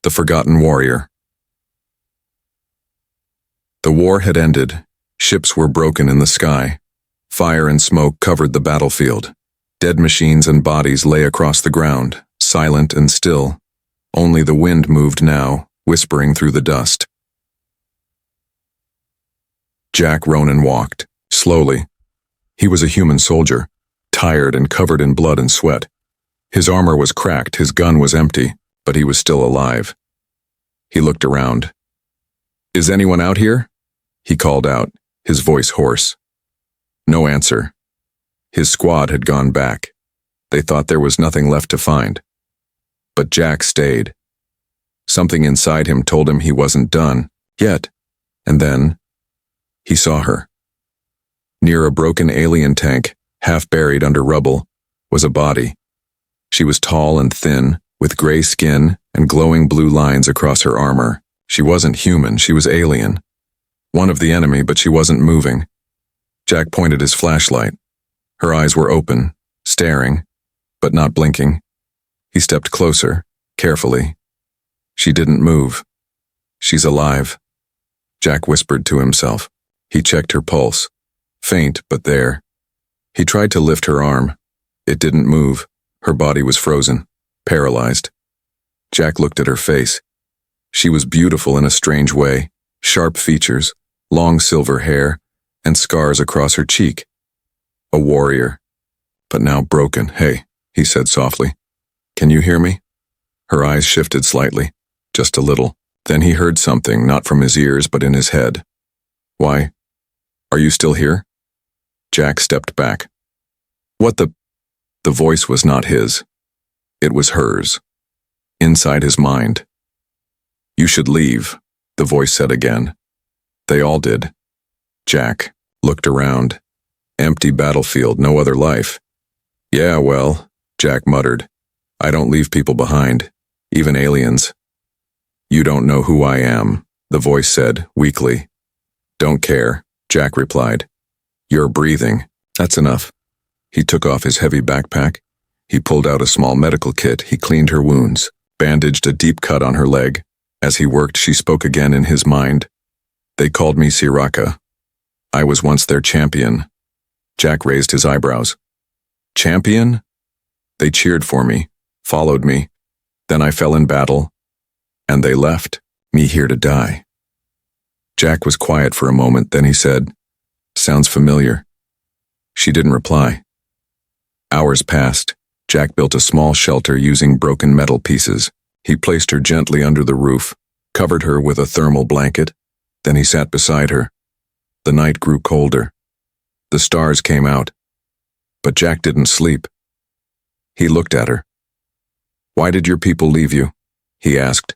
The Forgotten Warrior. The war had ended. Ships were broken in the sky. Fire and smoke covered the battlefield. Dead machines and bodies lay across the ground, silent and still. Only the wind moved now, whispering through the dust. Jack Ronan walked, slowly. He was a human soldier, tired and covered in blood and sweat. His armor was cracked, his gun was empty, but he was still alive. He looked around. "Is anyone out here?" He called out, his voice hoarse. No answer. His squad had gone back. They thought there was nothing left to find. But Jack stayed. Something inside him told him he wasn't done, yet. And then, he saw her. Near a broken alien tank, half buried under rubble, was a body. She was tall and thin, with gray skin and glowing blue lines across her armor. She wasn't human, she was alien. One of the enemy, but she wasn't moving. Jack pointed his flashlight. Her eyes were open, staring, but not blinking. He stepped closer, carefully. She didn't move. "She's alive," Jack whispered to himself. He checked her pulse. Faint, but there. He tried to lift her arm. It didn't move. Her body was frozen, paralyzed. Jack looked at her face. She was beautiful in a strange way. Sharp features, long silver hair, and scars across her cheek. A warrior, but now broken. "Hey," he said softly. "Can you hear me?" Her eyes shifted slightly, just a little. Then he heard something, not from his ears, but in his head. "Why? Are you still here?" Jack stepped back. "What the—" The voice was not his. It was hers. Inside his mind. "You should leave," the voice said again. They all did. Jack looked around. Empty battlefield, no other life. "Yeah, well," Jack muttered. "I don't leave people behind, even aliens." "You don't know who I am," the voice said, weakly. "Don't care," Jack replied. "You're breathing. That's enough." He took off his heavy backpack. He pulled out a small medical kit. He cleaned her wounds, bandaged a deep cut on her leg. As he worked, she spoke again in his mind. "They called me Siraka. I was once their champion." Jack raised his eyebrows. "Champion?" "They cheered for me, followed me. Then I fell in battle, and they left me here to die." Jack was quiet for a moment, then he said, "Sounds familiar." She didn't reply. Hours passed. Jack built a small shelter using broken metal pieces. He placed her gently under the roof, covered her with a thermal blanket. Then he sat beside her. The night grew colder. The stars came out. But Jack didn't sleep. He looked at her. "Why did your people leave you?" he asked.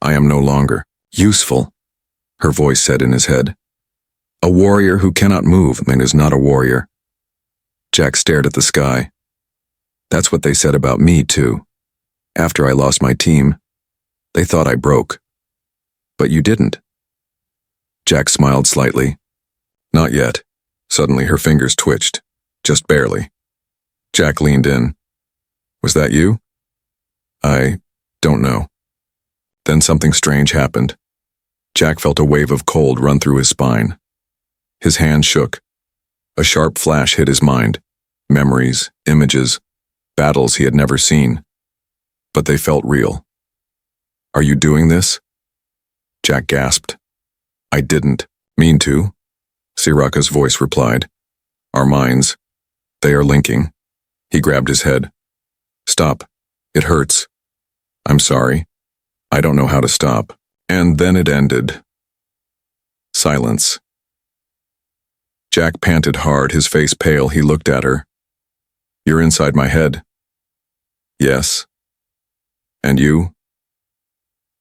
"I am no longer useful," her voice said in his head. "A warrior who cannot move is not a warrior." Jack stared at the sky. "That's what they said about me, too. After I lost my team, they thought I broke. But you didn't." Jack smiled slightly. "Not yet." Suddenly her fingers twitched, just barely. Jack leaned in. "Was that you?" "I don't know." Then something strange happened. Jack felt a wave of cold run through his spine. His hand shook. A sharp flash hit his mind. Memories, images, battles he had never seen. But they felt real. "Are you doing this?" Jack gasped. "I didn't mean to," Siraka's voice replied. "Our minds, they are linking." He grabbed his head. "Stop. It hurts. I'm sorry. I don't know how to stop." And then it ended. Silence. Jack panted hard, his face pale. He looked at her. "You're inside my head." "Yes." "And you?"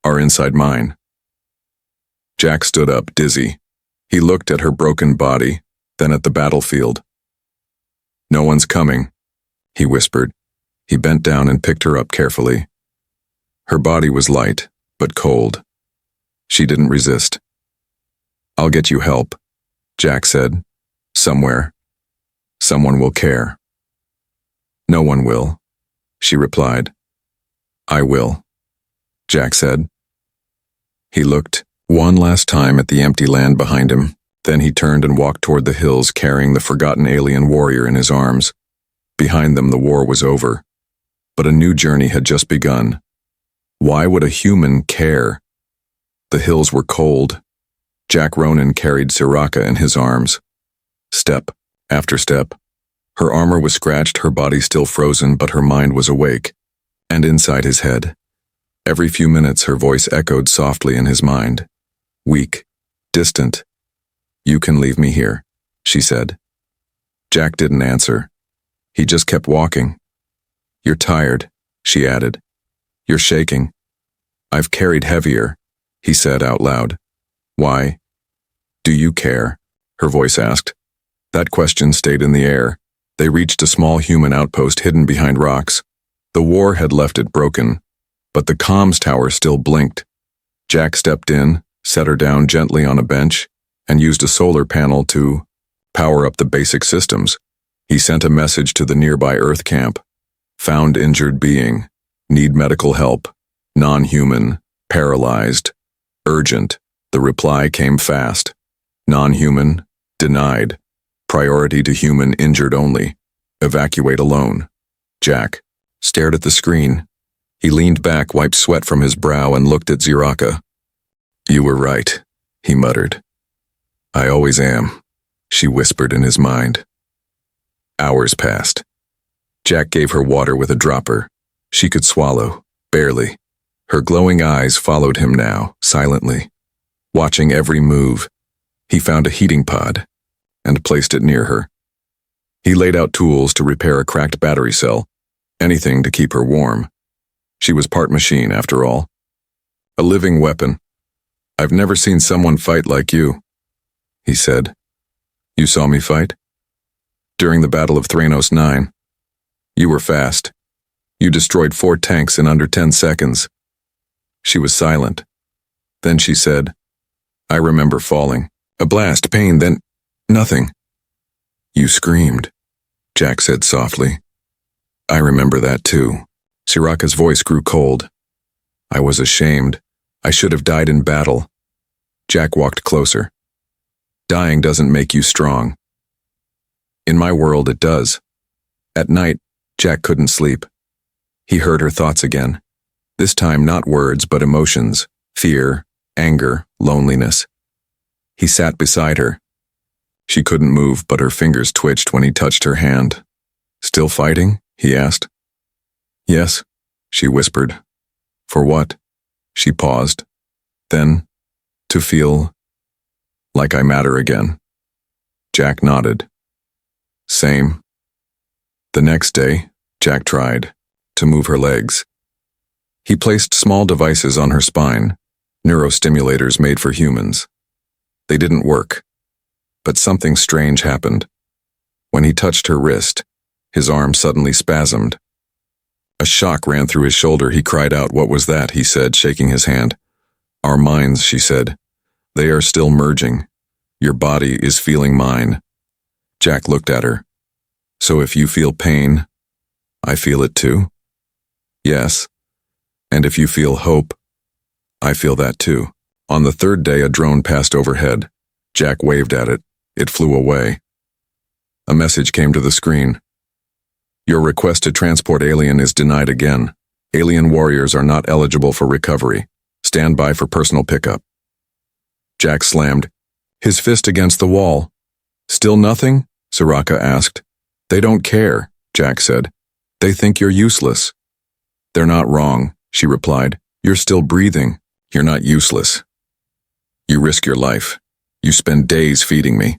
"Are inside mine." Jack stood up, dizzy. He looked at her broken body, then at the battlefield. "No one's coming," he whispered. He bent down and picked her up carefully. Her body was light, but cold. She didn't resist. "I'll get you help," Jack said. "Somewhere. Someone will care." "No one will," she replied. "I will." Jack said. He looked one last time at the empty land behind him. Then he turned and walked toward the hills, carrying the forgotten alien warrior in his arms. Behind them, the war was over. But a new journey had just begun. Why would a human care? The hills were cold. Jack Ronan carried Siraka in his arms. Step after step. Her armor was scratched, her body still frozen, but her mind was awake. And inside his head. Every few minutes, her voice echoed softly in his mind. Weak, distant. You can leave me here, she said. Jack didn't answer. He just kept walking. You're tired, she added. You're shaking. I've carried heavier, he said out loud. Why? Do you care? Her voice asked. That question stayed in the air. They reached a small human outpost hidden behind rocks. The war had left it broken, but the comms tower still blinked. Jack stepped in, set her down gently on a bench, and used a solar panel to power up the basic systems. He sent a message to the nearby Earth camp. Found injured being. Need medical help. Non-human. Paralyzed. Urgent. The reply came fast. Non-human. Denied. Priority to human injured only. Evacuate alone. Jack stared at the screen. He leaned back, wiped sweat from his brow, and looked at Siraka. You were right, he muttered. I always am, she whispered in his mind. Hours passed. Jack gave her water with a dropper. She could swallow, barely. Her glowing eyes followed him now, silently. Watching every move, he found a heating pod and placed it near her. He laid out tools to repair a cracked battery cell, anything to keep her warm. She was part machine, after all. A living weapon. I've never seen someone fight like you, he said. You saw me fight? During the Battle of Thranos 9. You were fast. You destroyed 4 tanks in under 10 seconds. She was silent. Then she said, I remember falling. A blast, pain, then nothing. You screamed, Jack said softly. I remember that too. Siraka's voice grew cold. I was ashamed. I should have died in battle. Jack walked closer. Dying doesn't make you strong. In my world, it does. At night, Jack couldn't sleep. He heard her thoughts again. This time not words, but emotions. Fear, anger, loneliness. He sat beside her. She couldn't move, but her fingers twitched when he touched her hand. Still fighting? He asked. Yes, she whispered. For what? She paused. Then, to feel like I matter again. Jack nodded. Same. The next day, Jack tried to move her legs. He placed small devices on her spine, neurostimulators made for humans. They didn't work, but something strange happened. When he touched her wrist, his arm suddenly spasmed. A shock ran through his shoulder. He cried out. What was that? He said, shaking his hand. Our minds, she said. They are still merging. Your body is feeling mine. Jack looked at her. So if you feel pain, I feel it too? Yes. And if you feel hope, I feel that too. On the 3rd day, a drone passed overhead. Jack waved at it. It flew away. A message came to the screen. Your request to transport alien is denied again. Alien warriors are not eligible for recovery. Stand by for personal pickup. Jack slammed his fist against the wall. Still nothing? Siraka asked. They don't care, Jack said. They think you're useless. They're not wrong, she replied. You're still breathing. You're not useless. You risk your life. You spend days feeding me.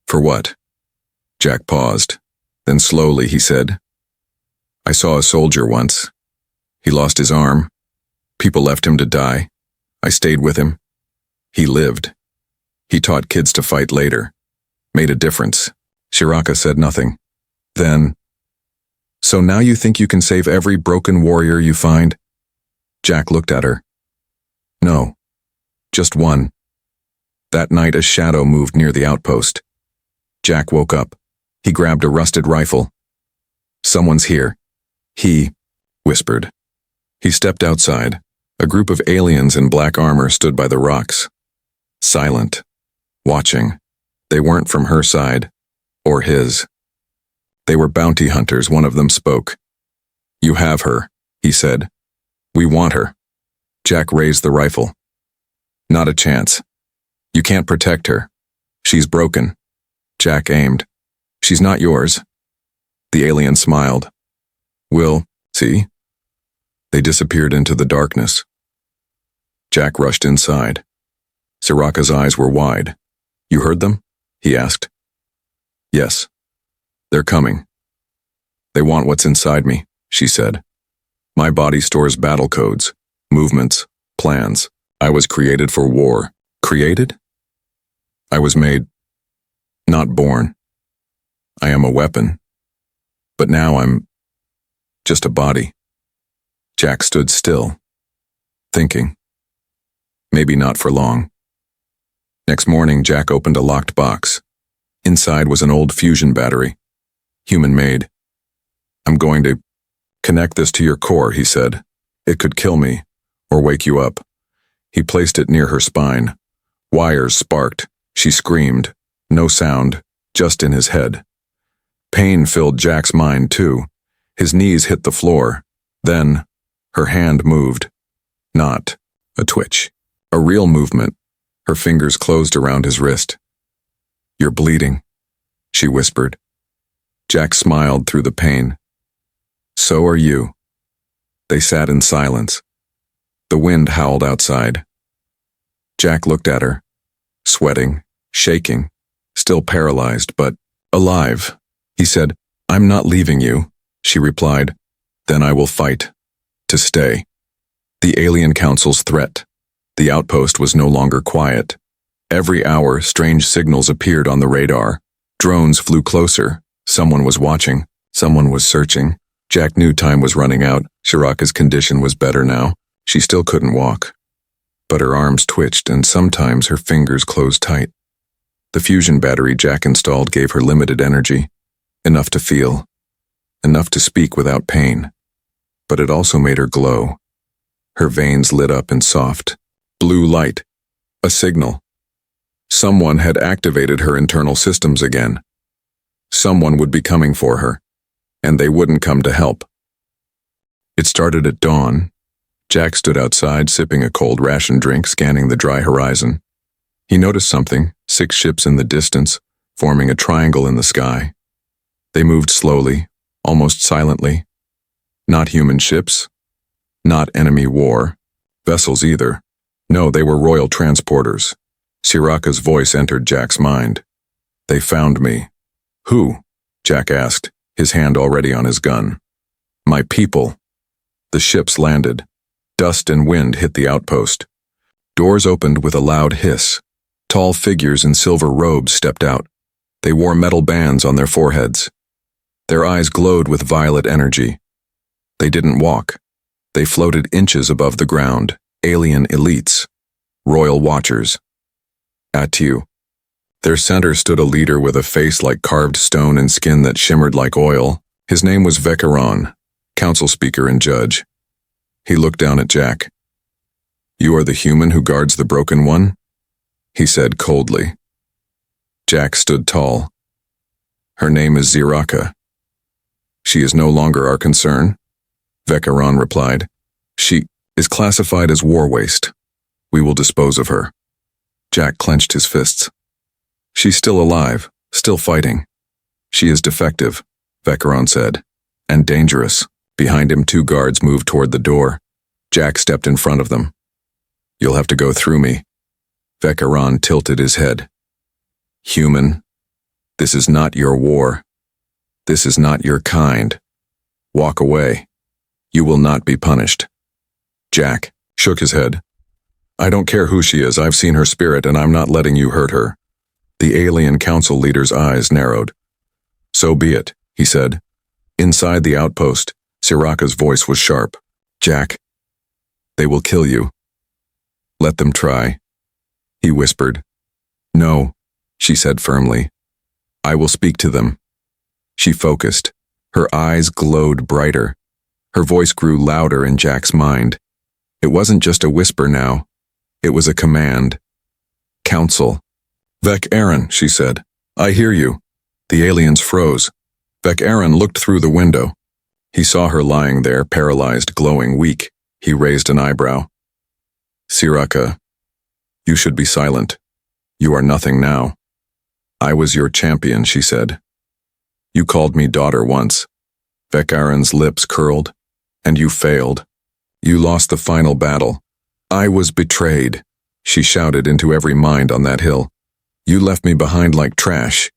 For what? Jack paused. Then slowly he said, I saw a soldier once. He lost his arm. People left him to die. I stayed with him. He lived. He taught kids to fight later. Made a difference. Siraka said nothing. Then, so now you think you can save every broken warrior you find? Jack looked at her. No. Just one. That night a shadow moved near the outpost. Jack woke up. He grabbed a rusted rifle. Someone's here. He whispered. He stepped outside. A group of aliens in black armor stood by the rocks. Silent. Watching. They weren't from her side. Or his. They were bounty hunters, one of them spoke. "You have her," he said. "We want her." Jack raised the rifle. "Not a chance. You can't protect her. She's broken." Jack aimed. "She's not yours." The alien smiled. "We'll see." They disappeared into the darkness. Jack rushed inside. Siraka's eyes were wide. "You heard them?" he asked. "Yes. They're coming." "They want what's inside me," she said. "My body stores battle codes, movements, plans. I was created for war." "Created?" "I was made, not born. I am a weapon. But now I'm just a body." Jack stood still, thinking. Maybe not for long. Next morning, Jack opened a locked box. Inside was an old fusion battery, human-made. "I'm going to connect this to your core," he said. "It could kill me, or wake you up." He placed it near her spine. Wires sparked. She screamed. No sound, just in his head. Pain filled Jack's mind, too. His knees hit the floor. Then, her hand moved. Not a twitch. A real movement. Her fingers closed around his wrist. "You're bleeding," she whispered. Jack smiled through the pain. "So are you." They sat in silence. The wind howled outside. Jack looked at her, sweating, shaking, still paralyzed, but alive. He said, "I'm not leaving you," she replied. "Then I will fight. To stay." The Alien Council's threat. The outpost was no longer quiet. Every hour, strange signals appeared on the radar. Drones flew closer. Someone was watching. Someone was searching. Jack knew time was running out. Siraka's condition was better now. She still couldn't walk. But her arms twitched, and sometimes her fingers closed tight. The fusion battery Jack installed gave her limited energy. Enough to feel. Enough to speak without pain. But it also made her glow. Her veins lit up in soft, blue light. A signal. Someone had activated her internal systems again. Someone would be coming for her, and they wouldn't come to help. It started at dawn. Jack stood outside, sipping a cold ration drink, scanning the dry horizon. He noticed something, 6 ships in the distance, forming a triangle in the sky. They moved slowly, almost silently. Not human ships, not enemy war, vessels either. No, they were royal transporters. Siraka's voice entered Jack's mind. "They found me." "Who?" Jack asked, his hand already on his gun. "My people." The ships landed. Dust and wind hit the outpost. Doors opened with a loud hiss. Tall figures in silver robes stepped out. They wore metal bands on their foreheads. Their eyes glowed with violet energy. They didn't walk. They floated inches above the ground, alien elites, royal watchers. At you. Their center stood a leader with a face like carved stone and skin that shimmered like oil. His name was Vekaron, council speaker and judge. He looked down at Jack. "You are the human who guards the broken one?" he said coldly. Jack stood tall. "Her name is Siraka." "She is no longer our concern," Vekaron replied. "She is classified as war waste. We will dispose of her." Jack clenched his fists. "She's still alive, still fighting." "She is defective," Vekaron said, "and dangerous." Behind him, 2 guards moved toward the door. Jack stepped in front of them. "You'll have to go through me." Vekaron tilted his head. "Human, this is not your war. This is not your kind. Walk away. You will not be punished." Jack shook his head. "I don't care who she is. I've seen her spirit, and I'm not letting you hurt her." The alien council leader's eyes narrowed. "So be it," he said. Inside the outpost, Siraka's voice was sharp. "Jack, they will kill you." "Let them try," he whispered. "No," she said firmly. "I will speak to them." She focused. Her eyes glowed brighter. Her voice grew louder in Jack's mind. It wasn't just a whisper now. It was a command. Counsel. Vec Aaron, she said. I hear you. The aliens froze. Vec Aaron looked through the window. He saw her lying there, paralyzed, glowing, weak. He raised an eyebrow. Siraka, you should be silent. You are nothing now. I was your champion, she said. You called me daughter once. Vec Aaron's lips curled. And you failed. You lost the final battle. I was betrayed, she shouted into every mind on that hill. You left me behind like trash.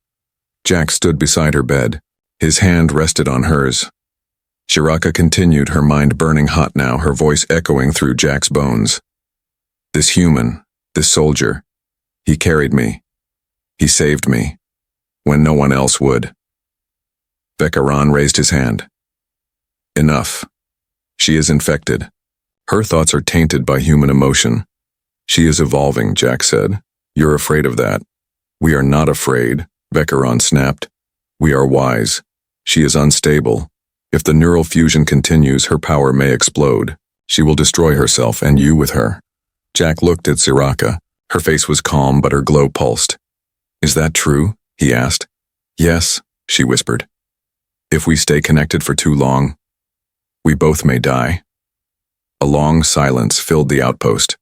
Jack stood beside her bed. His hand rested on hers. Siraka continued, her mind burning hot now, her voice echoing through Jack's bones. This human, this soldier, he carried me. He saved me, when no one else would. Vec Aaron raised his hand. Enough. She is infected. Her thoughts are tainted by human emotion. She is evolving, Jack said. You're afraid of that. We are not afraid, Vec Aaron snapped. We are wise. She is unstable. If the neural fusion continues, her power may explode. She will destroy herself and you with her. Jack looked at Siraka. Her face was calm, but her glow pulsed. Is that true? He asked. Yes, she whispered. If we stay connected for too long, we both may die. A long silence filled the outpost.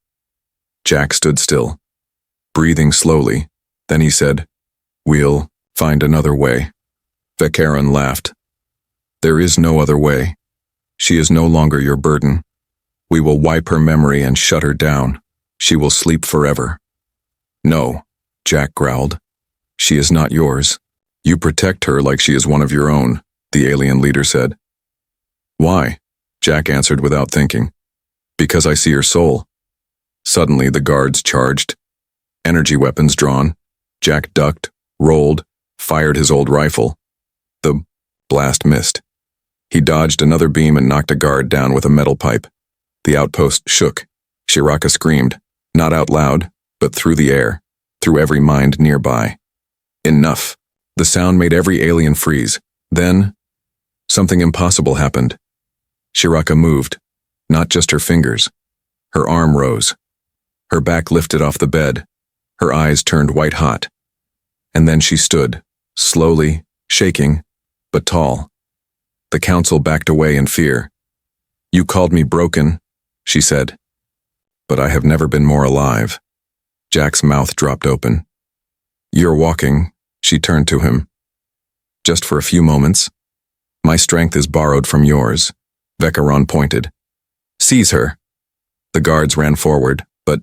Jack stood still, breathing slowly. Then he said, We'll find another way. Vec Aaron laughed. There is no other way. She is no longer your burden. We will wipe her memory and shut her down. She will sleep forever. No, Jack growled. She is not yours. You protect her like she is one of your own, the alien leader said. Why? Jack answered without thinking. Because I see her soul. Suddenly the guards charged. Energy weapons drawn. Jack ducked, rolled, fired his old rifle. The blast missed. He dodged another beam and knocked a guard down with a metal pipe. The outpost shook. Siraka screamed, not out loud, but through the air, through every mind nearby. Enough. The sound made every alien freeze. Then, something impossible happened. Siraka moved, not just her fingers. Her arm rose. Her back lifted off the bed. Her eyes turned white hot. And then she stood, slowly, shaking, but tall. The council backed away in fear. You called me broken, she said. But I have never been more alive. Jack's mouth dropped open. You're walking, she turned to him. Just for a few moments. My strength is borrowed from yours. Vec Aaron pointed. Seize her. The guards ran forward, but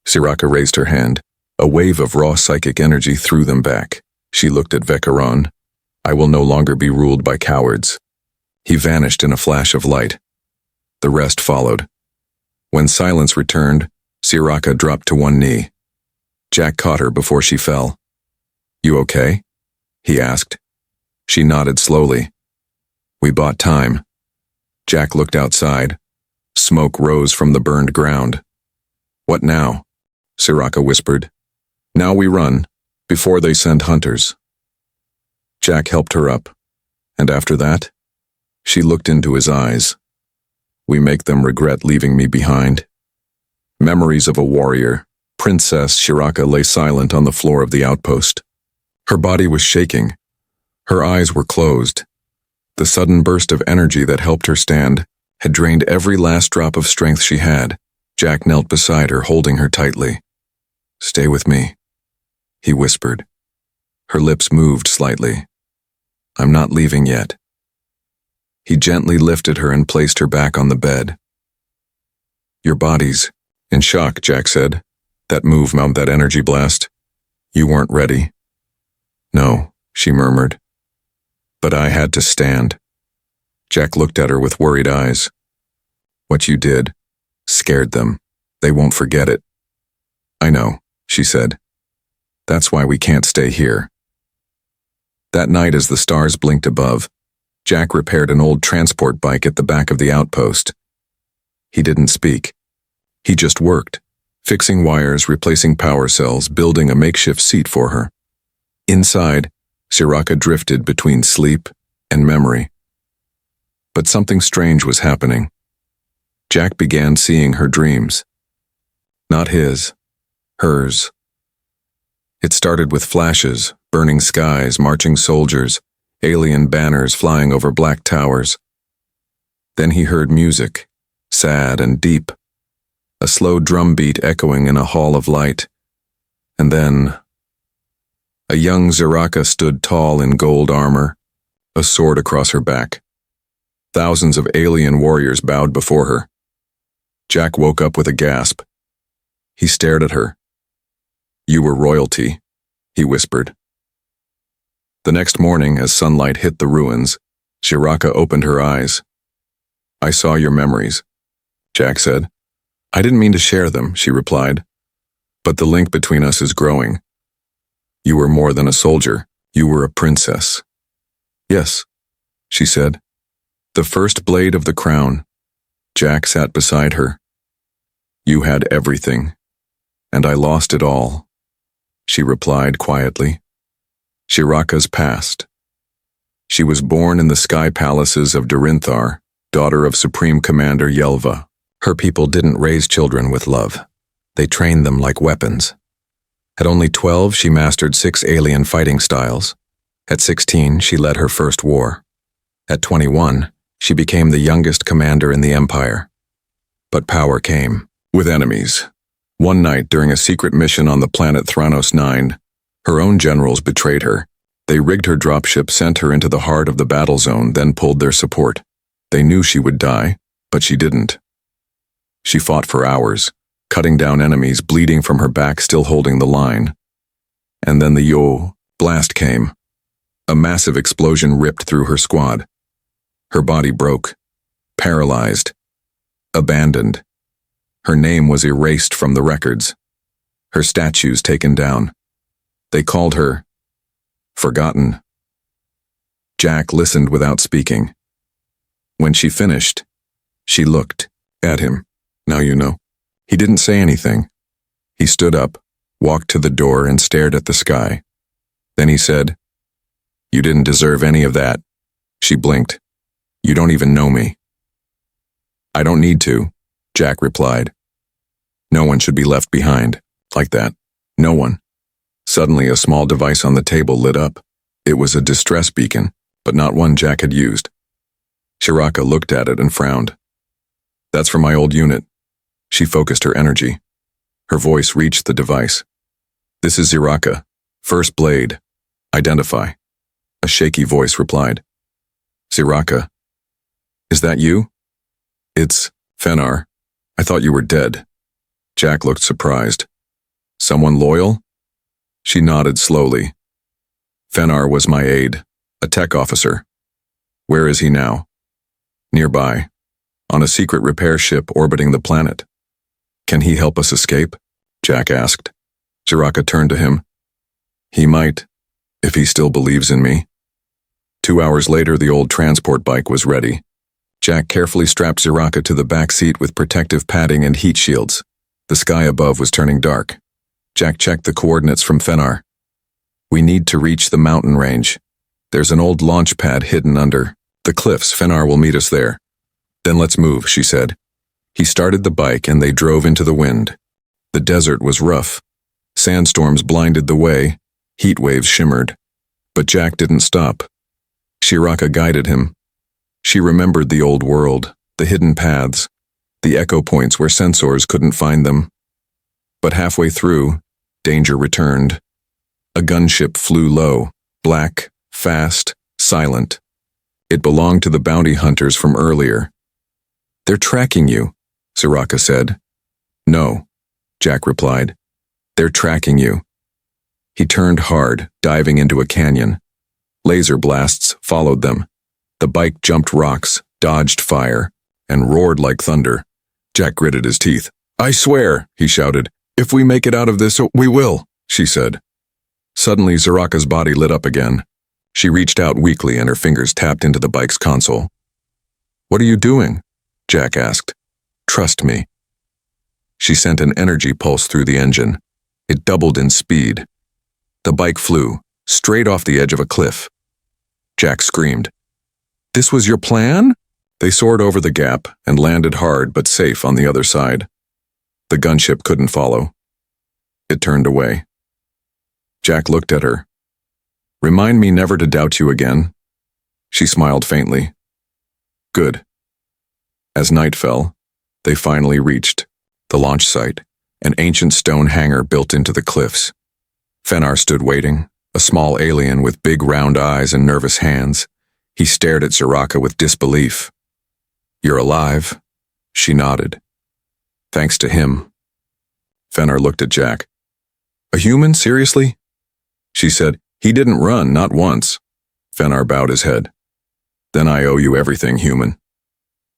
Siraka raised her hand. A wave of raw psychic energy threw them back. She looked at Vec Aaron. I will no longer be ruled by cowards. He vanished in a flash of light. The rest followed. When silence returned, Siraka dropped to one knee. Jack caught her before she fell. You okay? He asked. She nodded slowly. We bought time. Jack looked outside. Smoke rose from the burned ground. What now? Siraka whispered. Now we run, before they send hunters. Jack helped her up, and after that, she looked into his eyes. We make them regret leaving me behind. Memories of a warrior, Princess Siraka lay silent on the floor of the outpost. Her body was shaking. Her eyes were closed. The sudden burst of energy that helped her stand had drained every last drop of strength she had. Jack knelt beside her, holding her tightly. Stay with me, he whispered. Her lips moved slightly. I'm not leaving yet. He gently lifted her and placed her back on the bed. Your body's in shock, Jack said. That move mounted that energy blast. You weren't ready. No, she murmured. But I had to stand. Jack looked at her with worried eyes. What you did scared them. They won't forget it. I know, she said. That's why we can't stay here. That night, as the stars blinked above, Jack repaired an old transport bike at the back of the outpost. He didn't speak. He just worked, fixing wires, replacing power cells, building a makeshift seat for her. Inside, Siraka drifted between sleep and memory. But something strange was happening. Jack began seeing her dreams. Not his, hers. It started with flashes, burning skies, marching soldiers, alien banners flying over black towers. Then he heard music, sad and deep, a slow drum beat echoing in a hall of light. And then a young Ziraka stood tall in gold armor, a sword across her back. Thousands of alien warriors bowed before her. Jack woke up with a gasp. He stared at her. "You were royalty," he whispered. The next morning, as sunlight hit the ruins, Ziraka opened her eyes. "I saw your memories," Jack said. "I didn't mean to share them," she replied. "But the link between us is growing. You were more than a soldier. You were a princess." "Yes," she said. "The first blade of the crown." Jack sat beside her. "You had everything, and I lost it all," she replied quietly. Ziraka's past. She was born in the sky palaces of Durinthar, daughter of Supreme Commander Yelva. Her people didn't raise children with love. They trained them like weapons. At only 12, she mastered 6 alien fighting styles. At 16, she led her first war. At 21, she became the youngest commander in the Empire. But power came with enemies. One night, during a secret mission on the planet Thranos 9, her own generals betrayed her. They rigged her dropship, sent her into the heart of the battle zone, then pulled their support. They knew she would die, but she didn't. She fought for hours, cutting down enemies, bleeding from her back, still holding the line. And then the Yo blast came. A massive explosion ripped through her squad. Her body broke, paralyzed, abandoned. Her name was erased from the records. Her statues taken down. They called her forgotten. Jack listened without speaking. When she finished, she looked at him. "Now you know." He didn't say anything. He stood up, walked to the door, and stared at the sky. Then he said, "You didn't deserve any of that." She blinked. "You don't even know me." "I don't need to," Jack replied. "No one should be left behind, like that. No one." Suddenly, a small device on the table lit up. It was a distress beacon, but not one Jack had used. Ziraka looked at it and frowned. "That's from my old unit." She focused her energy. Her voice reached the device. "This is Ziraka. First blade. Identify." A shaky voice replied. "Ziraka. Is that you?" "It's Fenar. I thought you were dead." Jack looked surprised. "Someone loyal?" She nodded slowly. "Fenar was my aide, a tech officer. Where is he now?" "Nearby, on a secret repair ship orbiting the planet." "Can he help us escape?" Jack asked. Ziraka turned to him. "He might, if he still believes in me." 2 hours later, the old transport bike was ready. Jack carefully strapped Ziraka to the back seat with protective padding and heat shields. The sky above was turning dark. Jack checked the coordinates from Fenar. "We need to reach the mountain range. There's an old launch pad hidden under the cliffs. Fenar will meet us there." "Then let's move," she said. He started the bike and they drove into the wind. The desert was rough. Sandstorms blinded the way. Heat waves shimmered. But Jack didn't stop. Ziraka guided him. She remembered the old world, the hidden paths, the echo points where sensors couldn't find them. But halfway through, danger returned. A gunship flew low, black, fast, silent. It belonged to the bounty hunters from earlier. "They're tracking you," Ziraka said. "No," Jack replied. "They're tracking you." He turned hard, diving into a canyon. Laser blasts followed them. The bike jumped rocks, dodged fire, and roared like thunder. Jack gritted his teeth. "I swear," he shouted, "if we make it out of this, we will," she said. Suddenly, Ziraka's body lit up again. She reached out weakly and her fingers tapped into the bike's console. "What are you doing?" Jack asked. "Trust me." She sent an energy pulse through the engine. It doubled in speed. The bike flew, straight off the edge of a cliff. Jack screamed. "This was your plan?" They soared over the gap and landed hard but safe on the other side. The gunship couldn't follow. It turned away. Jack looked at her. "Remind me never to doubt you again." She smiled faintly. "Good." As night fell, they finally reached the launch site, an ancient stone hangar built into the cliffs. Fenar stood waiting, a small alien with big round eyes and nervous hands. He stared at Ziraka with disbelief. "You're alive?" She nodded. "Thanks to him." Fenar looked at Jack. "A human, seriously?" She said, "He didn't run, not once." Fenar bowed his head. "Then I owe you everything, human."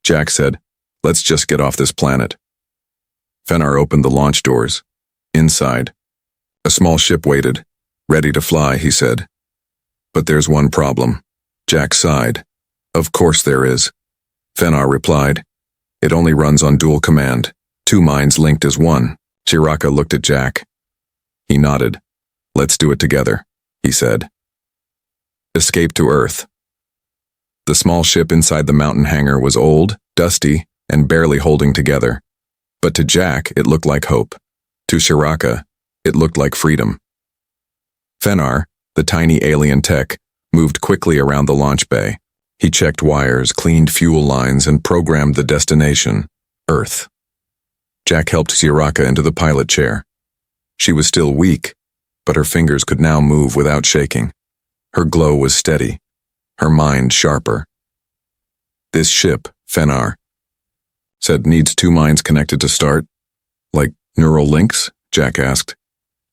Jack said, "Let's just get off this planet." Fenar opened the launch doors. Inside, a small ship waited. "Ready to fly," he said. "But there's one problem." Jack sighed. "Of course there is." Fenar replied, "It only runs on dual command, 2 minds linked as one." Ziraka looked at Jack. He nodded. "Let's do it together," he said. Escape to Earth. The small ship inside the mountain hangar was old, dusty, and barely holding together. But to Jack, it looked like hope. To Ziraka, it looked like freedom. Fenar, the tiny alien tech, moved quickly around the launch bay. He checked wires, cleaned fuel lines, and programmed the destination, Earth. Jack helped Ziraka into the pilot chair. She was still weak, but her fingers could now move without shaking. Her glow was steady, her mind sharper. "This ship, Fenar said, needs 2 minds connected to start." "Like neural links?" Jack asked.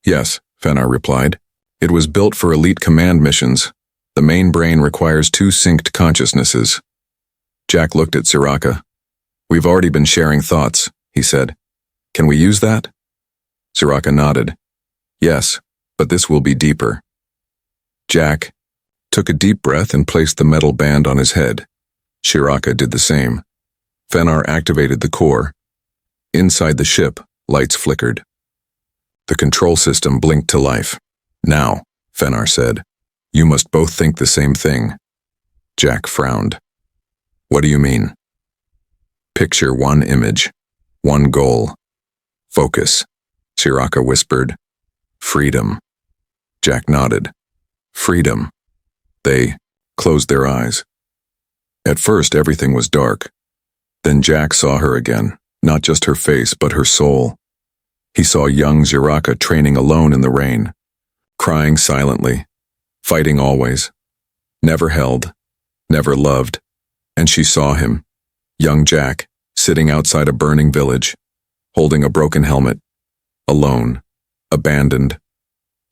"Yes," Fenar replied. "It was built for elite command missions. The main brain requires 2 synced consciousnesses." Jack looked at Ziraka. "We've already been sharing thoughts," he said. "Can we use that?" Ziraka nodded. "Yes, but this will be deeper." Jack took a deep breath and placed the metal band on his head. Ziraka did the same. Fenar activated the core. Inside the ship, lights flickered. The control system blinked to life. "Now," Fenar said, "you must both think the same thing." Jack frowned. "What do you mean?" "Picture one image, one goal. Focus," Ziraka whispered. "Freedom." Jack nodded. "Freedom." They closed their eyes. At first, everything was dark. Then Jack saw her again, not just her face, but her soul. He saw young Ziraka training alone in the rain, crying silently, fighting always, never held, never loved. And she saw him, young Jack, sitting outside a burning village, holding a broken helmet, alone, abandoned.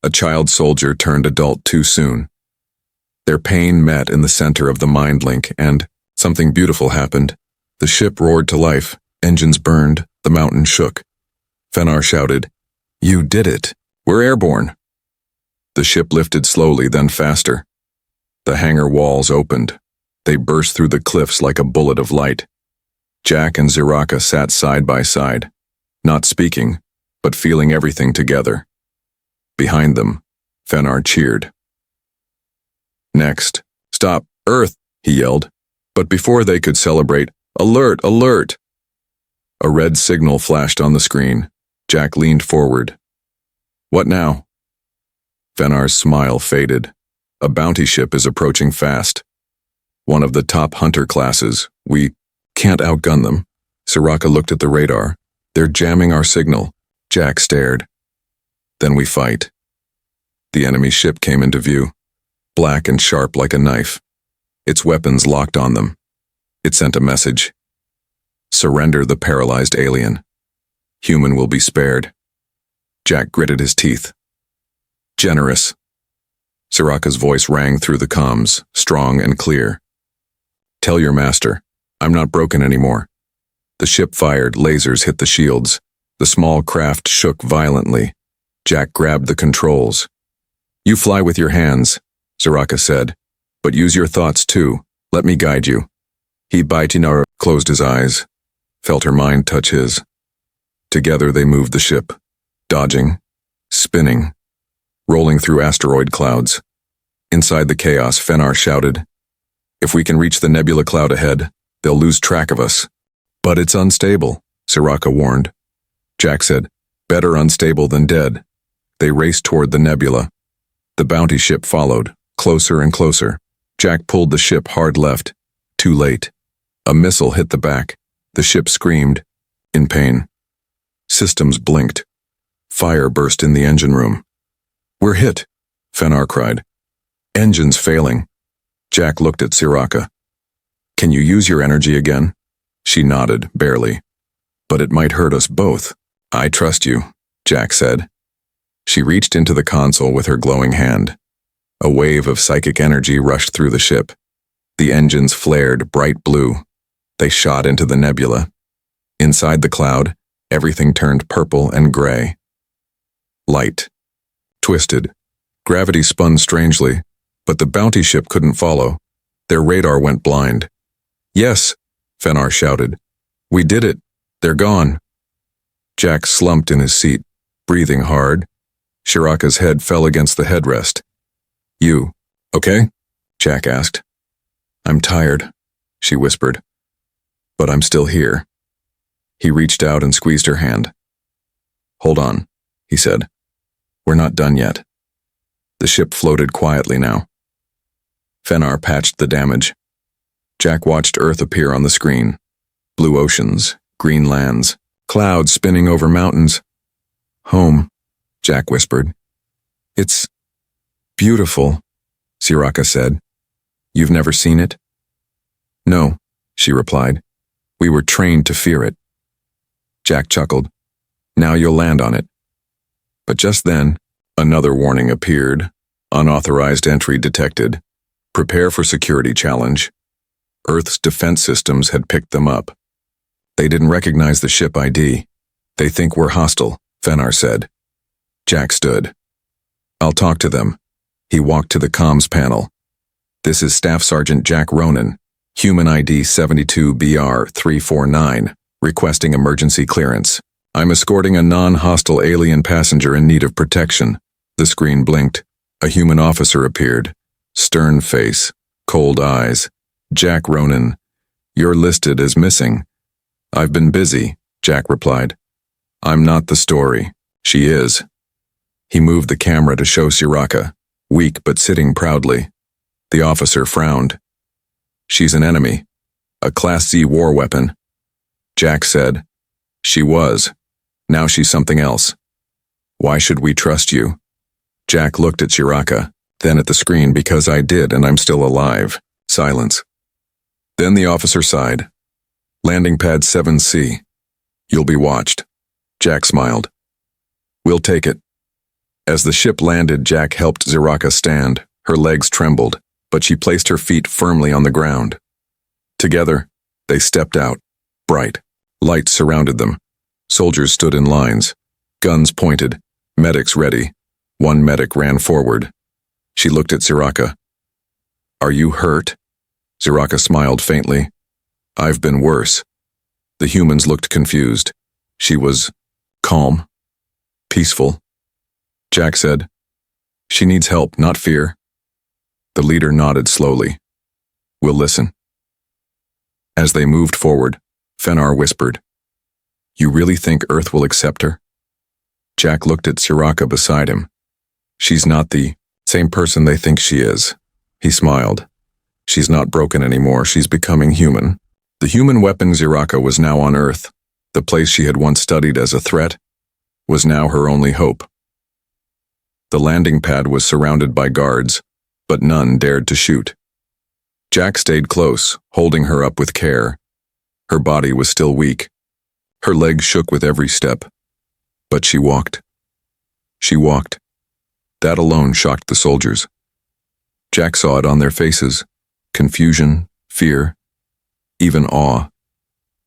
A child soldier turned adult too soon. Their pain met in the center of the mind link, and something beautiful happened. The ship roared to life, engines burned, the mountain shook. Fenar shouted, "You did it! We're airborne!" The ship lifted slowly, then faster. The hangar walls opened. They burst through the cliffs like a bullet of light. Jack and Ziraka sat side by side, not speaking, but feeling everything together. Behind them, Fenar cheered. "Next, stop, Earth!" he yelled. But before they could celebrate, "Alert, alert!" A red signal flashed on the screen. Jack leaned forward. "What now?" Fenar's smile faded. "A bounty ship is approaching fast. One of the top hunter classes. We can't outgun them." Ziraka looked at the radar. "They're jamming our signal." Jack stared. "Then we fight." The enemy ship came into view, black and sharp like a knife. Its weapons locked on them. It sent a message. "Surrender the paralyzed alien. Human will be spared." Jack gritted his teeth. "Generous." Ziraka's voice rang through the comms, strong and clear. "Tell your master, I'm not broken anymore." The ship fired, lasers hit the shields. The small craft shook violently. Jack grabbed the controls. "You fly with your hands," Ziraka said, "but use your thoughts too. Let me guide you." He Baitinara closed his eyes, felt her mind touch his. Together they moved the ship, dodging, spinning, rolling through asteroid clouds. Inside the chaos, Fenar shouted, "If we can reach the nebula cloud ahead, They'll lose track of us. But it's unstable, Siraka warned. Jack said, better unstable than dead. They raced toward the nebula. The bounty ship followed, closer and closer. Jack pulled the ship hard left. Too late. A missile hit the back. The ship screamed, in pain. Systems blinked. Fire burst in the engine room. We're hit, Fenar cried. Engines failing. Jack looked at Siraka. Can you use your energy again? She nodded, barely. But it might hurt us both. I trust you, Jack said. She reached into the console with her glowing hand. A wave of psychic energy rushed through the ship. The engines flared bright blue. They shot into the nebula. Inside the cloud, everything turned purple and gray. Light. Twisted. Gravity spun strangely, but the bounty ship couldn't follow. Their radar went blind. Yes, Fenar shouted. We did it. They're gone. Jack slumped in his seat, breathing hard. Siraka's head fell against the headrest. You, okay? Jack asked. I'm tired, she whispered. But I'm still here. He reached out and squeezed her hand. Hold on, he said. We're not done yet. The ship floated quietly now. Fenar patched the damage. Jack watched Earth appear on the screen. Blue oceans, green lands, clouds spinning over mountains. Home, Jack whispered. It's beautiful, Siraka said. You've never seen it? No, she replied. We were trained to fear it. Jack chuckled. Now you'll land on it. But just then, another warning appeared. Unauthorized entry detected. Prepare for security challenge. Earth's defense systems had picked them up. They didn't recognize the ship ID. They think we're hostile, Fenar said. Jack stood. I'll talk to them. He walked to the comms panel. This is Staff Sergeant Jack Ronan, Human ID 72BR349, requesting emergency clearance. I'm escorting a non-hostile alien passenger in need of protection. The screen blinked. A human officer appeared. Stern face, cold eyes. Jack Ronan, you're listed as missing. I've been busy, Jack replied. I'm not the story. She is. He moved the camera to show Siraka, weak but sitting proudly. The officer frowned. She's an enemy. A Class Z war weapon. Jack said. She was. Now she's something else. Why should we trust you? Jack looked at Siraka, then at the screen because I did and I'm still alive. Silence. Then the officer sighed. Landing pad 7C. You'll be watched. Jack smiled. We'll take it. As the ship landed, Jack helped Siraka stand. Her legs trembled, but she placed her feet firmly on the ground. Together, they stepped out. Bright. Lights surrounded them. Soldiers stood in lines. Guns pointed. Medics ready. One medic ran forward. She looked at Siraka. Are you hurt? Siraka smiled faintly. I've been worse. The humans looked confused. She was calm, peaceful. Jack said, she needs help, not fear. The leader nodded slowly. We'll listen. As they moved forward, Fenar whispered, You really think Earth will accept her? Jack looked at Siraka beside him. She's not the same person they think she is. He smiled. She's not broken anymore, she's becoming human. The human weapon Siraka was now on Earth. The place she had once studied as a threat was now her only hope. The landing pad was surrounded by guards, but none dared to shoot. Jack stayed close, holding her up with care. Her body was still weak. Her legs shook with every step. But she walked. She walked. That alone shocked the soldiers. Jack saw it on their faces. Confusion, fear, even awe.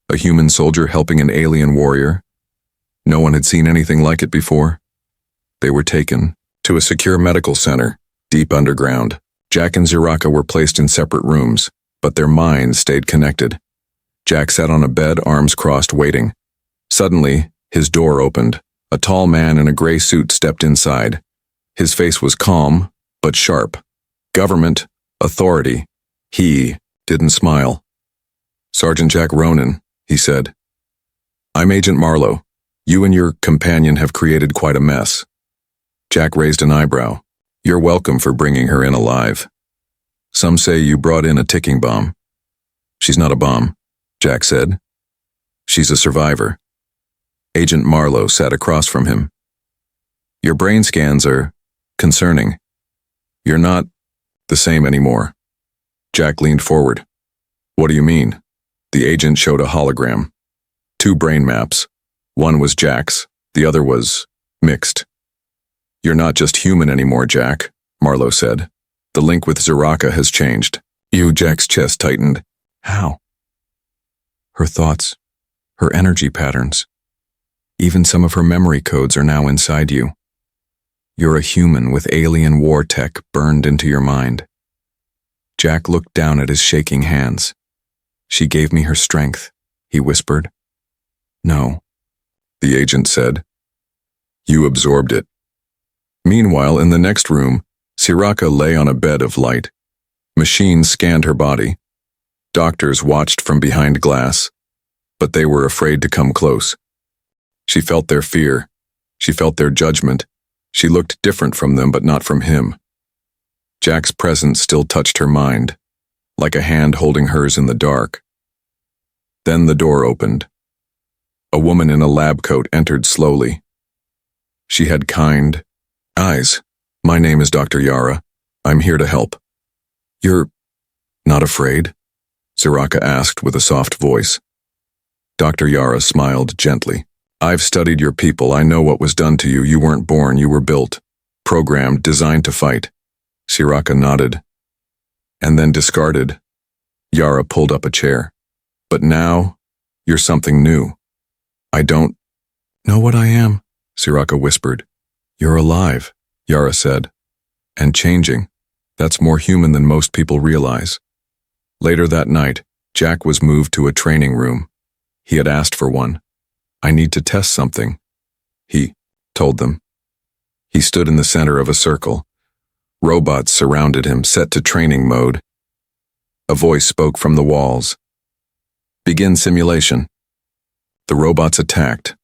A human soldier helping an alien warrior. No one had seen anything like it before. They were taken to a secure medical center, deep underground. Jack and Siraka were placed in separate rooms, but their minds stayed connected. Jack sat on a bed, arms crossed, waiting. Suddenly, his door opened. A tall man in a gray suit stepped inside. His face was calm, but sharp. Government, authority. He didn't smile. Sergeant Jack Ronan, he said. I'm Agent Marlowe. You and your companion have created quite a mess. Jack raised an eyebrow. You're welcome for bringing her in alive. Some say you brought in a ticking bomb. She's not a bomb, Jack said. She's a survivor. Agent Marlowe sat across from him. Your brain scans are concerning. You're not the same anymore. Jack leaned forward. What do you mean? The agent showed a hologram. 2 brain maps. One was Jack's, the other was mixed. You're not just human anymore, Jack, Marlowe said. The link with Zeraka has changed. Jack's chest tightened. How? Her thoughts, her energy patterns. Even some of her memory codes are now inside you. You're a human with alien war tech burned into your mind. Jack looked down at his shaking hands. She gave me her strength, he whispered. No, the agent said. You absorbed it. Meanwhile, in the next room, Zeraka lay on a bed of light. Machines scanned her body. Doctors watched from behind glass, but they were afraid to come close. She felt their fear. She felt their judgment. She looked different from them, but not from him. Jack's presence still touched her mind, like a hand holding hers in the dark. Then the door opened. A woman in a lab coat entered slowly. She had kind eyes. My name is Dr. Yara. I'm here to help. You're not afraid? Zeraka asked with a soft voice. Dr. Yara smiled gently. I've studied your people. I know what was done to you. You weren't born. You were built, programmed, designed to fight. Zeraka nodded, and then discarded. Yara pulled up a chair. But now, you're something new. I don't know what I am, Zeraka whispered. You're alive, Yara said. And changing. That's more human than most people realize. Later that night, Jack was moved to a training room. He had asked for one. I need to test something, he told them. He stood in the center of a circle. Robots surrounded him, set to training mode. A voice spoke from the walls. Begin simulation. The robots attacked.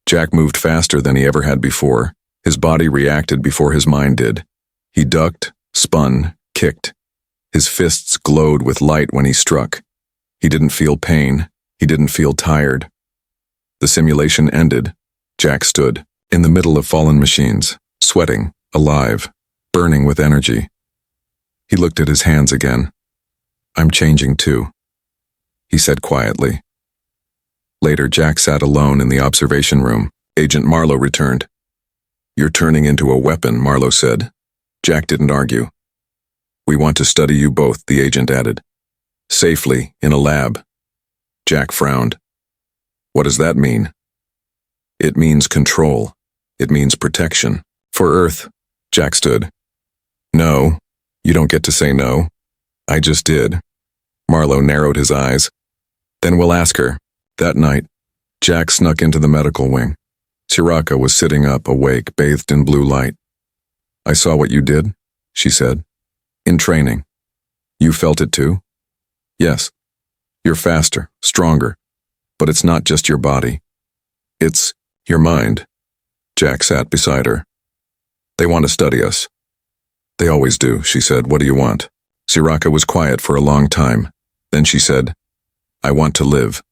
Jack moved faster than he ever had before. His body reacted before his mind did. He ducked, spun, kicked. His fists glowed with light when he struck. He didn't feel pain. He didn't feel tired. The simulation ended. Jack stood in the middle of fallen machines, sweating, alive, burning with energy. He looked at his hands again. I'm changing too, he said quietly. Later, Jack sat alone in the observation room. Agent Marlowe returned. You're turning into a weapon, Marlowe said. Jack didn't argue. We want to study you both, the agent added. Safely, in a lab. Jack frowned. What does that mean? It means control. It means protection. For Earth, Jack stood. No, you don't get to say no. I just did. Marlowe narrowed his eyes. Then we'll ask her. That night, Jack snuck into the medical wing. Zeraka was sitting up, awake, bathed in blue light. I saw what you did, she said. In training. You felt it too? Yes. You're faster, stronger. But it's not just your body. It's your mind. Jack sat beside her. They want to study us. They always do, she said. What do you want? Zeraka was quiet for a long time. Then she said, I want to live.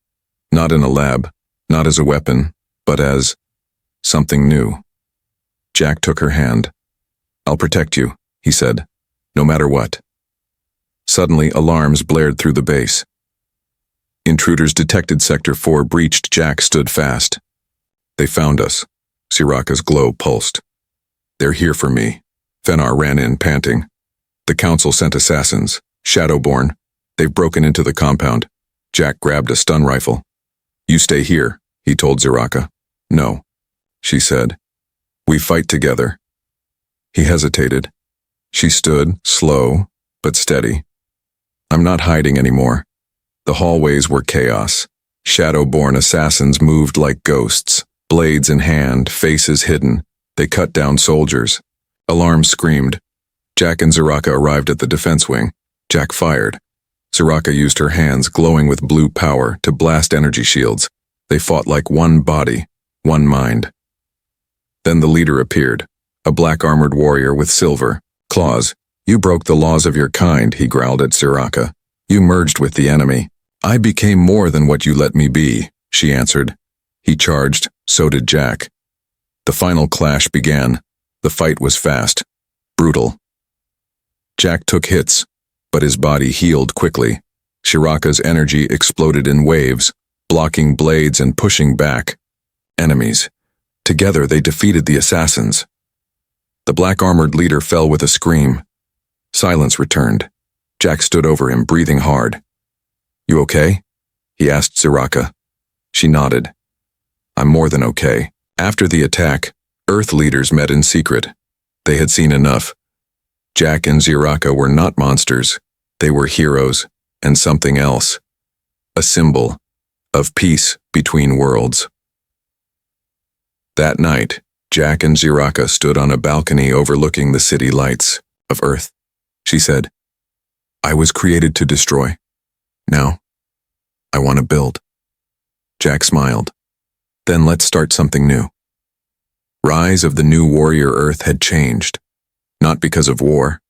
Not in a lab, not as a weapon, but as something new. Jack took her hand. I'll protect you, he said, no matter what. Suddenly, alarms blared through the base. Intruders detected Sector 4 breached. Jack stood fast. They found us. Zeraka's glow pulsed. They're here for me. Fenar ran in, panting. The Council sent assassins. Shadowborn. They've broken into the compound. Jack grabbed a stun rifle. You stay here, he told Zeraka. No, she said. We fight together. He hesitated. She stood, slow, but steady. I'm not hiding anymore. The hallways were chaos. Shadowborn assassins moved like ghosts, blades in hand, faces hidden. They cut down soldiers. Alarms screamed. Jack and Zeraka arrived at the defense wing. Jack fired. Soraka used her hands, glowing with blue power, to blast energy shields. They fought like one body, one mind. Then the leader appeared, a black-armored warrior with silver claws. "You broke the laws of your kind," he growled at Soraka. "You merged with the enemy." "I became more than what you let me be," she answered. He charged, so did Jack. The final clash began. The fight was fast, brutal. Jack took hits, but his body healed quickly. Soraka's energy exploded in waves, blocking blades and pushing back enemies. Together they defeated the assassins. The black-armored leader fell with a scream. Silence returned. Jack stood over him, breathing hard. "You okay?" he asked Soraka. She nodded. "I'm more than okay." After the attack, Earth leaders met in secret. They had seen enough. Jack and Soraka were not monsters. They were heroes, and something else. A symbol of peace between worlds. That night, Jack and Soraka stood on a balcony overlooking the city lights of Earth. She said, "I was created to destroy. Now, I want to build." Jack smiled. "Then let's start something new." Rise of the new warrior Earth had changed. Not because of war,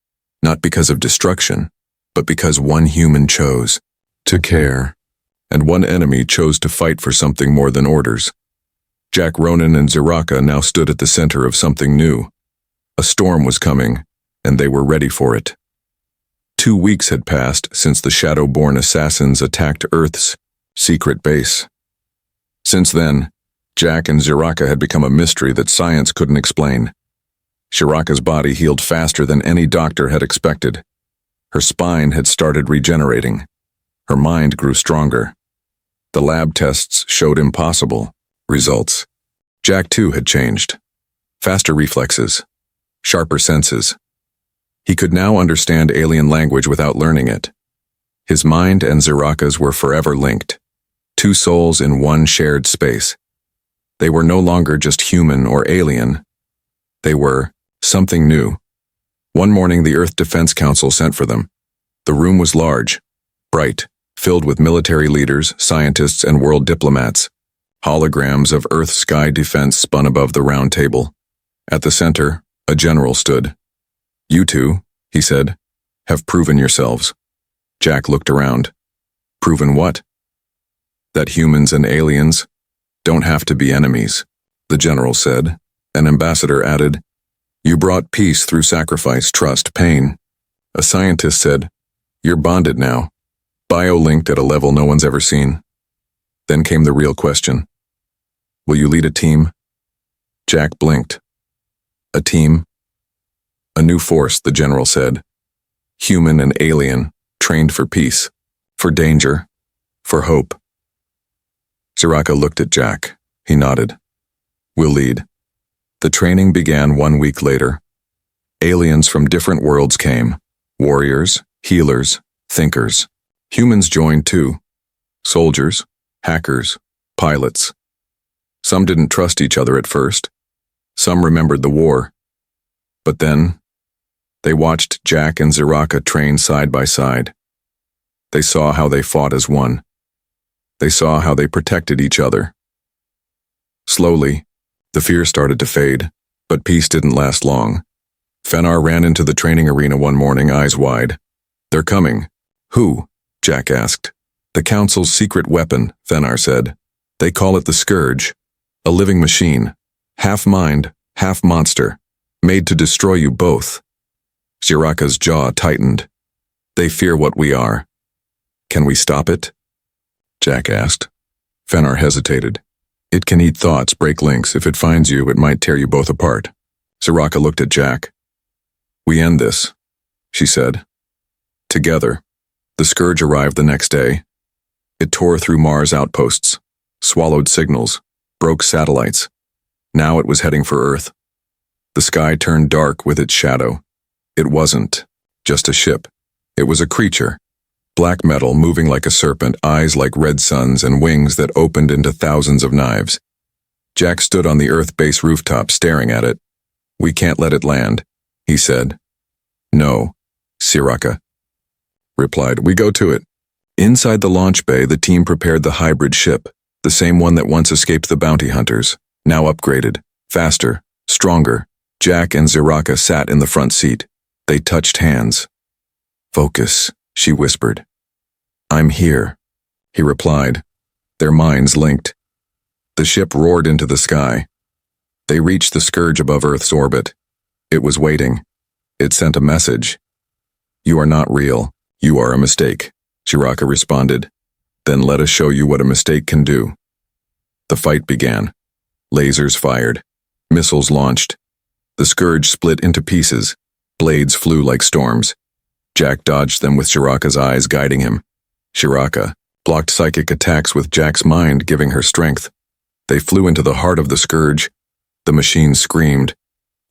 not because of destruction, but because one human chose to care, and one enemy chose to fight for something more than orders. Jack, Ronan, and Soraka now stood at the center of something new. A storm was coming, and they were ready for it. 2 weeks had passed since the Shadow-born assassins attacked Earth's secret base. Since then, Jack and Soraka had become a mystery that science couldn't explain. Soraka's body healed faster than any doctor had expected. Her spine had started regenerating. Her mind grew stronger. The lab tests showed impossible results. Jack, too, had changed. Faster reflexes, sharper senses. He could now understand alien language without learning it. His mind and Soraka's were forever linked. Two souls in one shared space. They were no longer just human or alien. They were something new. One morning, the Earth Defense Council sent for them. The room was large, bright, filled with military leaders, scientists, and world diplomats. Holograms of Earth-sky defense spun above the round table. At the center, a general stood. "You two," he said, "have proven yourselves." Jack looked around. "Proven what?" "That humans and aliens don't have to be enemies," the general said. An ambassador added, "You brought peace through sacrifice, trust, pain." A scientist said, "You're bonded now, bio-linked at a level no one's ever seen." Then came the real question. "Will you lead a team?" Jack blinked. "A team?" "A new force," the general said. "Human and alien, trained for peace, for danger, for hope." Soraka looked at Jack. He nodded. "We'll lead." The training began 1 week later. Aliens from different worlds came. Warriors, healers, thinkers. Humans joined too. Soldiers, hackers, pilots. Some didn't trust each other at first. Some remembered the war. But then, they watched Jack and Soraka train side by side. They saw how they fought as one. They saw how they protected each other. Slowly, the fear started to fade, but peace didn't last long. Fenar ran into the training arena one morning, eyes wide. "They're coming." "Who?" Jack asked. "The Council's secret weapon," Fenar said. "They call it the Scourge. A living machine. Half mind, half monster. Made to destroy you both." Soraka's jaw tightened. "They fear what we are. Can we stop it?" Jack asked. Fenar hesitated. "It can eat thoughts, break links. If it finds you, it might tear you both apart." Soraka looked at Jack. "We end this," she said. Together, the Scourge arrived the next day. It tore through Mars outposts, swallowed signals, broke satellites. Now it was heading for Earth. The sky turned dark with its shadow. It wasn't just a ship. It was a creature. Black metal moving like a serpent, eyes like red suns, and wings that opened into thousands of knives. Jack stood on the Earth base rooftop staring at it. "We can't let it land," he said. "No," Soraka replied. "We go to it." Inside the launch bay, the team prepared the hybrid ship, the same one that once escaped the bounty hunters, now upgraded, faster, stronger. Jack and Ziraka sat in the front seat. They touched hands. "Focus," she whispered. "I'm here," he replied. Their minds linked. The ship roared into the sky. They reached the scourge above Earth's orbit. It was waiting. It sent a message. "You are not real. You are a mistake," Ziraka responded. "Then let us show you what a mistake can do." The fight began. Lasers fired. Missiles launched. The scourge split into pieces. Blades flew like storms. Jack dodged them with Ziraka's eyes guiding him. Ziraka blocked psychic attacks with Jack's mind giving her strength. They flew into the heart of the scourge. The machine screamed,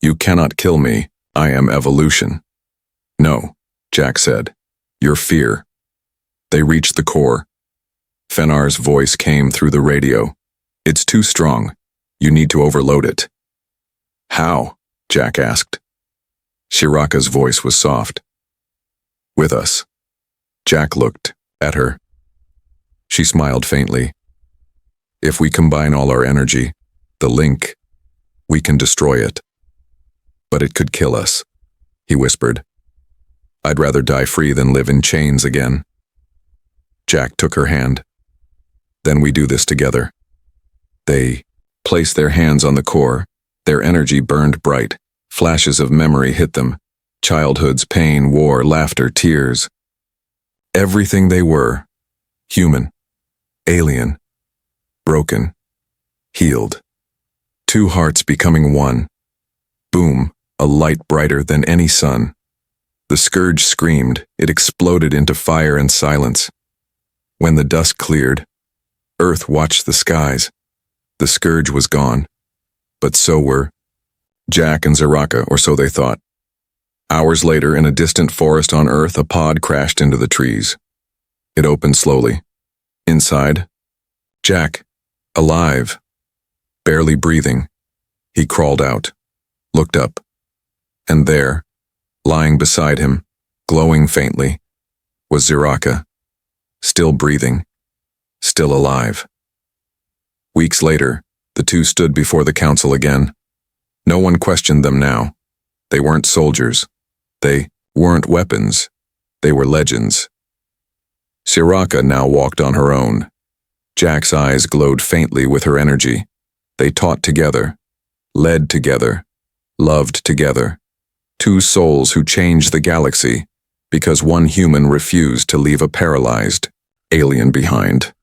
"You cannot kill me. I am evolution." "No," Jack said. "Your fear." They reached the core. Fenar's voice came through the radio. "It's too strong. You need to overload it." "How?" Jack asked. Ziraka's voice was soft. "With us." Jack looked at her. She smiled faintly. "If we combine all our energy, the link, we can destroy it." "But it could kill us," he whispered. "I'd rather die free than live in chains again." Jack took her hand. "Then we do this together." They placed their hands on the core. Their energy burned bright. Flashes of memory hit them. Childhood's pain, war, laughter, tears. Everything they were. Human. Alien. Broken. Healed. Two hearts becoming one. Boom, a light brighter than any sun. The scourge screamed. It exploded into fire and silence. When the dust cleared, Earth watched the skies. The scourge was gone. But so were Jack and Ziraka, or so they thought. Hours later, in a distant forest on Earth, a pod crashed into the trees. It opened slowly. Inside, Jack, alive, barely breathing. He crawled out, looked up, and there, lying beside him, glowing faintly, was Ziraka, still breathing, still alive. Weeks later, the two stood before the council again. No one questioned them now. They weren't soldiers. They weren't weapons. They were legends. Ziraka now walked on her own. Jack's eyes glowed faintly with her energy. They taught together, led together, loved together. Two souls who changed the galaxy because one human refused to leave a paralyzed alien behind.